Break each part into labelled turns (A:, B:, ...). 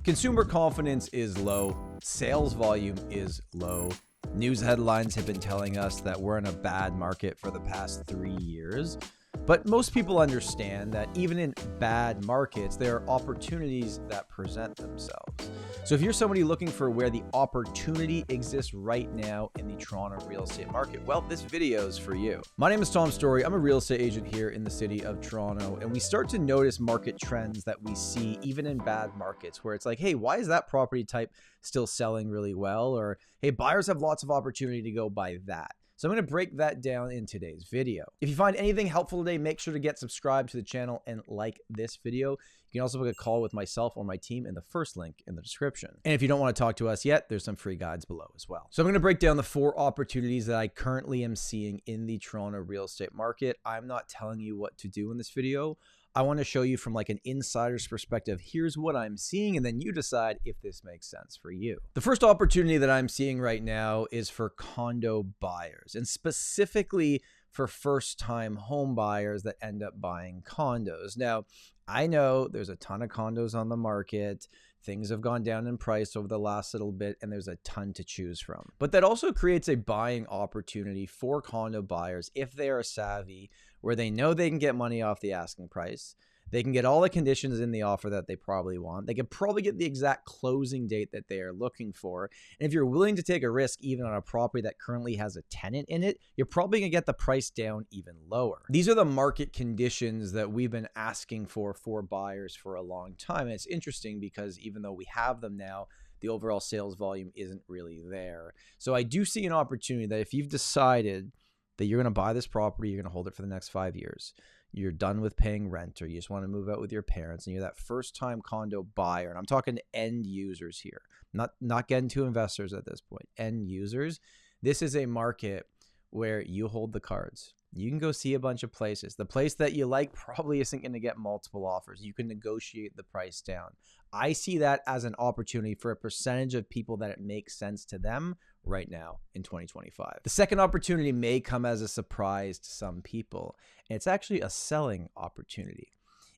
A: Consumer confidence is low, sales volume is low. News headlines have been telling us that we're in a bad market for the past 3 years. But most people understand that even in bad markets, there are opportunities that present themselves. So if you're somebody looking for where the opportunity exists right now in the Toronto real estate market, well, this video is for you. My name is Tom Storey. I'm a real estate agent here in the city of Toronto, and we start to notice market trends that we see even in bad markets where it's like, hey, why is that property type still selling really well? Or, hey, buyers have lots of opportunity to go buy that. So I'm going to break that down in today's video. If you find anything helpful today, make sure to get subscribed to the channel and like this video. You can also book a call with myself or my team in the first link in the description. And if you don't want to talk to us yet, there's some free guides below as well. So I'm going to break down the 4 opportunities that I currently am seeing in the Toronto real estate market. I'm not telling you what to do in this video. I want to show you from like an insider's perspective, here's what I'm seeing, and then you decide if this makes sense for you. The first opportunity that I'm seeing right now is for condo buyers, and specifically for first-time home buyers that end up buying condos. Now, I know there's a ton of condos on the market. Things have gone down in price over the last little bit, and there's a ton to choose from. But that also creates a buying opportunity for condo buyers if they are savvy, where they know they can get money off the asking price. They can get all the conditions in the offer that they probably want. They can probably get the exact closing date that they are looking for. And if you're willing to take a risk even on a property that currently has a tenant in it, you're probably going to get the price down even lower. These are the market conditions that we've been asking for buyers for a long time. And it's interesting because even though we have them now, the overall sales volume isn't really there. So I do see an opportunity that if you've decided that you're going to buy this property, you're going to hold it for the next 5 years, you're done with paying rent, or you just want to move out with your parents, and you're that first-time condo buyer, and I'm talking end users here, not getting to investors at this point, end users. This is a market where you hold the cards. You can go see a bunch of places. The place that you like probably isn't going to get multiple offers. You can negotiate the price down. I see that as an opportunity for a percentage of people that it makes sense to them right now in 2025. The second opportunity may come as a surprise to some people, and it's actually a selling opportunity.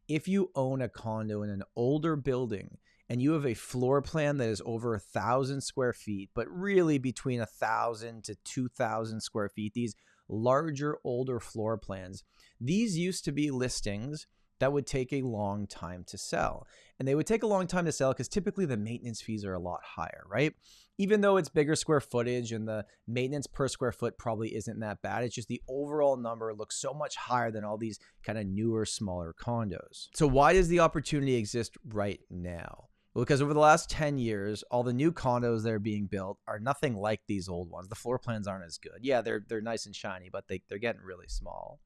A: If you own a condo in an older building and you have a floor plan that is over 1,000 square feet, but really between 1,000 to 2,000 square feet, these larger, older floor plans, these used to be listings that would take a long time to sell. And they would take a long time to sell because typically the maintenance fees are a lot higher, right? Even though it's bigger square footage and the maintenance per square foot probably isn't that bad, it's just the overall number looks so much higher than all these kind of newer, smaller condos. So why does the opportunity exist right now? Well, because over the last 10 years, all the new condos that are being built are nothing like these old ones. The floor plans aren't as good. Yeah, they're nice and shiny, but they're getting really small.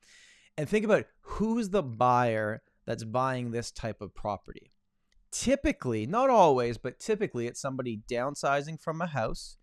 A: And think about who's the buyer that's buying this type of property. Typically, not always, but typically it's somebody downsizing from a house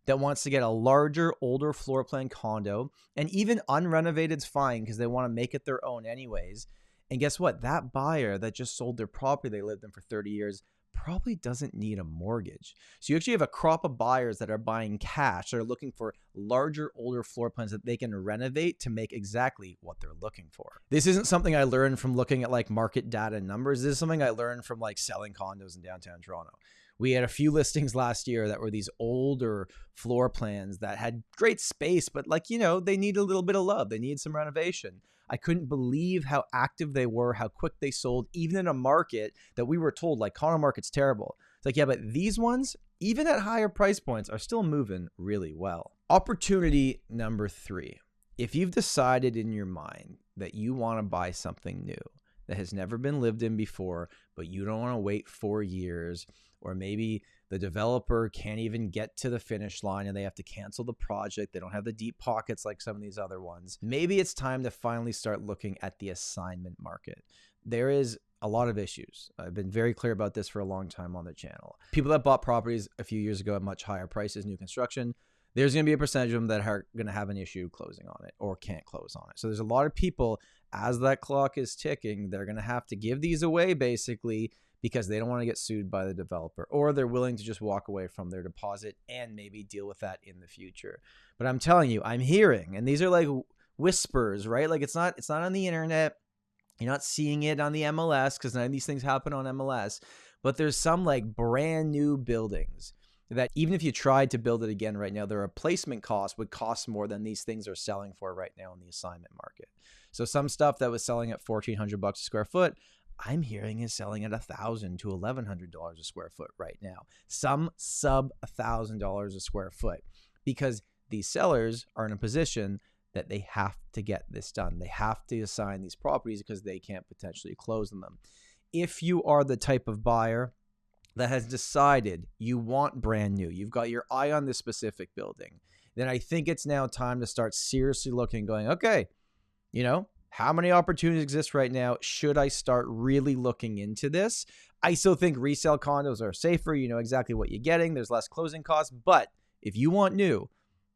A: that wants to get a larger, older floor plan condo, and even unrenovated is fine because they want to make it their own anyways. And guess what? That buyer that just sold their property they lived in for 30 years probably doesn't need a mortgage. So you actually have a crop of buyers that are buying cash, that are looking for larger, older floor plans that they can renovate to make exactly what they're looking for. This isn't something I learned from looking at like market data numbers. This is something I learned from like selling condos in downtown Toronto. We had a few listings last year that were these older floor plans that had great space, but like, you know, they need a little bit of love. They need some renovation. I couldn't believe how active they were, how quick they sold, even in a market that we were told like condo market's terrible. It's like, yeah, but these ones, even at higher price points, are still moving really well. Opportunity number 3. If you've decided in your mind that you want to buy something new that has never been lived in before, but you don't want to wait 4 years, or maybe the developer can't even get to the finish line and they have to cancel the project. They don't have the deep pockets like some of these other ones. Maybe it's time to finally start looking at the assignment market. There is a lot of issues. I've been very clear about this for a long time on the channel. People that bought properties a few years ago at much higher prices, new construction, there's going to be a percentage of them that are going to have an issue closing on it or can't close on it. So there's a lot of people, as that clock is ticking, they're going to have to give these away basically because they don't want to get sued by the developer, or they're willing to just walk away from their deposit and maybe deal with that in the future. But I'm telling you, I'm hearing, and these are like whispers, right? Like it's not on the internet. You're not seeing it on the MLS because none of these things happen on MLS. But there's some like brand new buildings that even if you tried to build it again right now, their replacement cost would cost more than these things are selling for right now in the assignment market. So some stuff that was selling at $1,400 a square foot, I'm hearing is selling at $1,000 to $1,100 a square foot right now. Some sub $1,000 a square foot, because these sellers are in a position that they have to get this done. They have to assign these properties because they can't potentially close on them. If you are the type of buyer that has decided you want brand new, you've got your eye on this specific building, then I think it's now time to start seriously looking, going, okay, how many opportunities exist right now? Should I start really looking into this? I still think resale condos are safer. You know exactly what you're getting. There's less closing costs. But if you want new,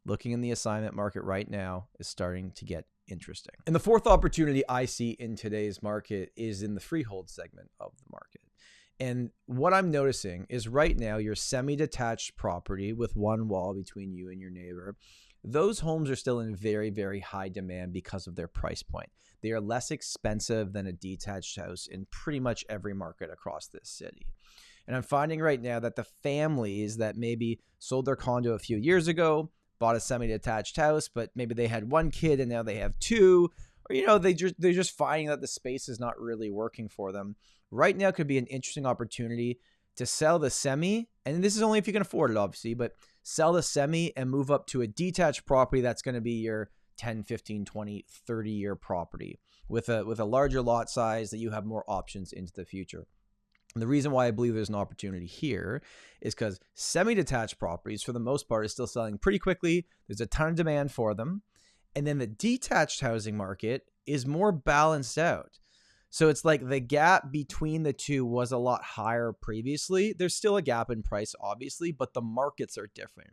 A: looking in the assignment market right now is starting to get interesting. And the fourth opportunity I see in today's market is in the freehold segment of the market. And what I'm noticing is right now, your semi-detached property with one wall between you and your neighbor, those homes are still in very, very high demand because of their price point. They are less expensive than a detached house in pretty much every market across this city. And I'm finding right now that the families that maybe sold their condo a few years ago, bought a semi-detached house, but maybe they had one kid and now they have two, or they're just finding that the space is not really working for them. Right now could be an interesting opportunity to sell the semi, and this is only if you can afford it, obviously, but sell the semi and move up to a detached property that's going to be your 10, 15, 20, 30-year property with a larger lot size that you have more options into the future. And the reason why I believe there's an opportunity here is because semi-detached properties, for the most part, is still selling pretty quickly. There's a ton of demand for them. And then the detached housing market is more balanced out. So it's like the gap between the two was a lot higher previously. There's still a gap in price, obviously, but the markets are different.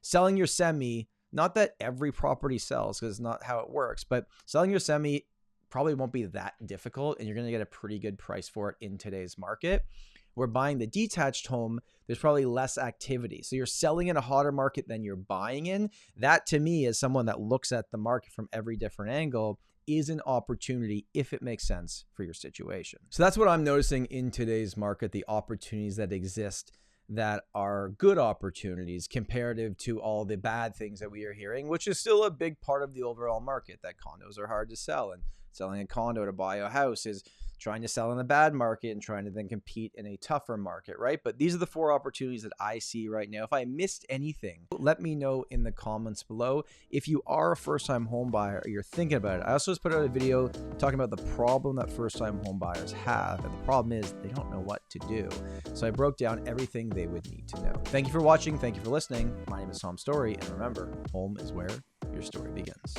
A: Selling your semi, not that every property sells because it's not how it works, but selling your semi probably won't be that difficult, and you're going to get a pretty good price for it in today's market. Where buying the detached home, there's probably less activity. So you're selling in a hotter market than you're buying in. That, to me, as someone that looks at the market from every different angle, is an opportunity if it makes sense for your situation. So that's what I'm noticing in today's market, the opportunities that exist that are good opportunities comparative to all the bad things that we are hearing, which is still a big part of the overall market, that condos are hard to sell, and selling a condo to buy a house is trying to sell in a bad market and trying to then compete in a tougher market, right? But these are the four opportunities that I see right now. If I missed anything, let me know in the comments below. If you are a first-time home buyer or you're thinking about it, I also just put out a video talking about the problem that first-time home buyers have. And the problem is they don't know what to do. So I broke down everything they would need to know. Thank you for watching. Thank you for listening. My name is Tom Storey. And remember, home is where your story begins.